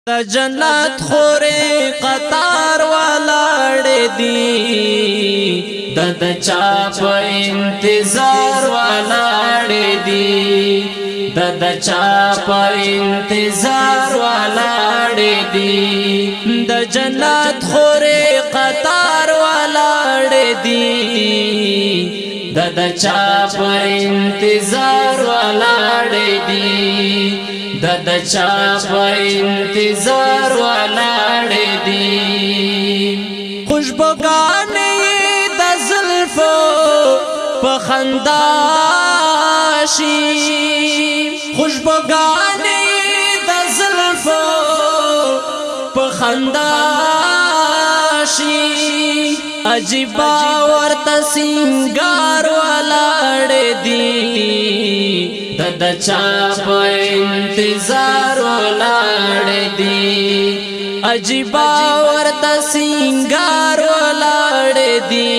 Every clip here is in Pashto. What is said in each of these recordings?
د جنت خورې قطار ولاړې دي د چا په انتظار ولاړې دي د چا په انتظار ولاړې دي د جنت خورې قطار ولاړې دي د چا په انتظار ولاړې دي د چا په انتظار ولاړې دي خوشبوګانې د زلفو په خندا شي خوشبوګانې د زلفو په خندا شي عجیب ورته سینګار ولاړې دي د چا په انتظار ولاړې دي عجیب ورته سینګار ولاړې دي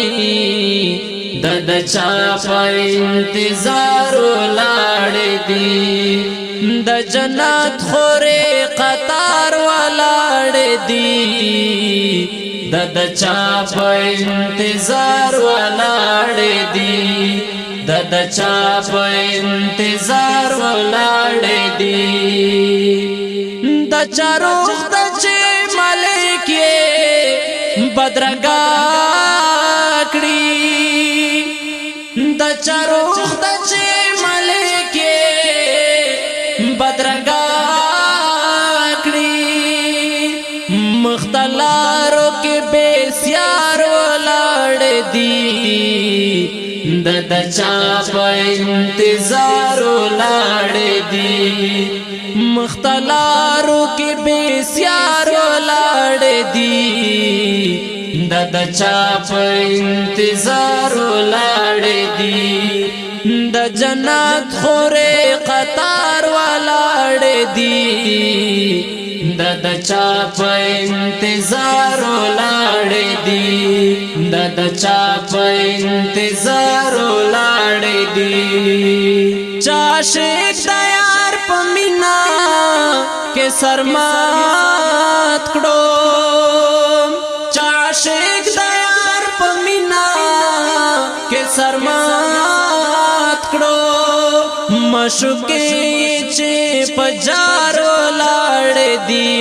د چا په انتظار ولاړې دي د جنت خورې قطار ولاړې دي د چا په انتظار ولاړې دي د چا په انتظار ولاړې دي د چا روح د چې ملک یې بدرګا کړي د چا روح د چې ملک یې بدرګا کړي مختلارو کې بسیار ولاړې دي د چا په انتظار ولاړې دي مختلارو کې بسیار ولاړې دي د چا په انتظار ولاړې دي د جنت خورې قطار ولاړې دي د چا په انتظار ولاړې دي د چا په انتظار ولاړې دي چا عاشق د یار په مینا کې سرمات کړو چا عاشق د یار په مینا کې سرمات کړو مشوکې چې په جار ولاړې دي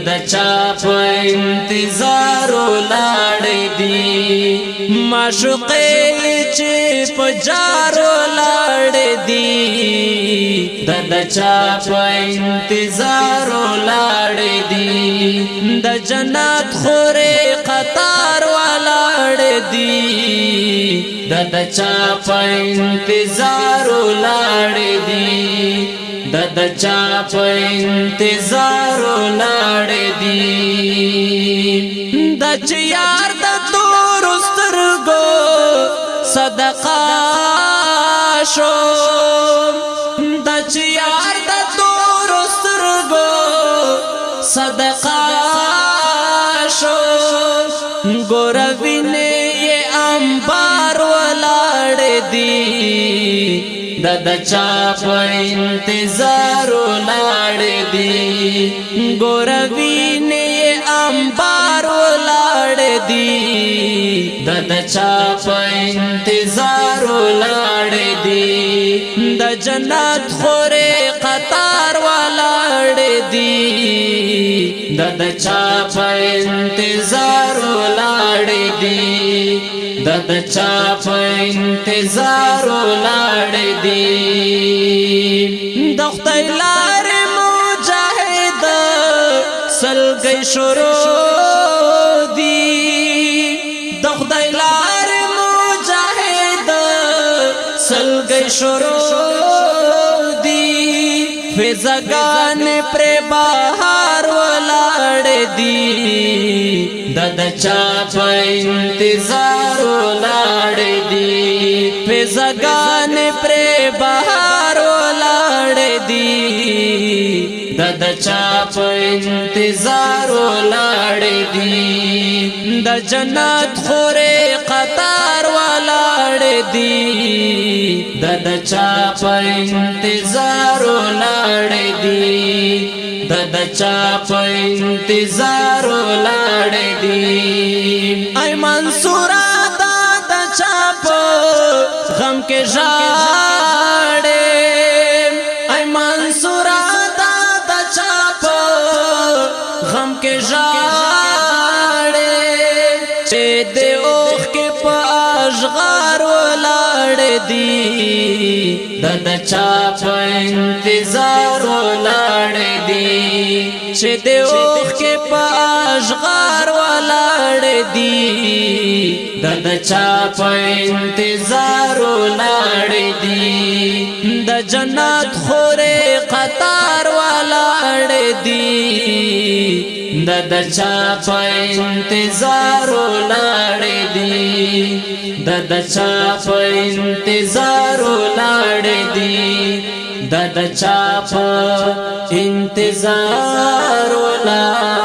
د چا په انتظار ولاړې دي معشوقې چې په جار ولاړې دي د چا په انتظار ولاړې دي د جنت خورې قطار ولاړې دي د چا په انتظار ولاړې دي د چا په انتظار ولاړې دي د چې یار د تور سترګو صدقه شو د چې یار د تور سترګو صدقه شو ګور وینې یې انبار ولاړې دي د چا په انتظار ولاړې دي ګور وینې انبار ولاړې دي د چا په انتظار ولاړې دي د جنت خورې قطار ولاړې دي د چا په انتظار ولاړې دي د چا په انتظار ولاړې دي د خدای لارې مجاهد سلګۍ شروع دي د خدای لارې مجاهد سلګۍ شروع دي فضاګانې پرې بهار ولاړې دي د چا په انتظار ولاړې دي فضاګانې پرې بهار ولاړې دي د چا په انتظار ولاړې دي د جنت خورې قطار ولاړې دي د چا په انتظار ولاړې دي د چا په انتظار ولاړ دي ای منصورا د چا په غم کې ژاړې ای منصورا د چا په غم کې ژاړې چې د اوخ کې په اشغار ولاړ دي د چا په انتظار ولاړ دي چې د اوخ کې په اشغار ولاړ دي د چا په انتظار ولاړ دي د جنت خورې قطار ولاړ دي د چا په انتظار ولاړ دي د چا په انتظار ولاړ دي د چا په انتظار ولاړ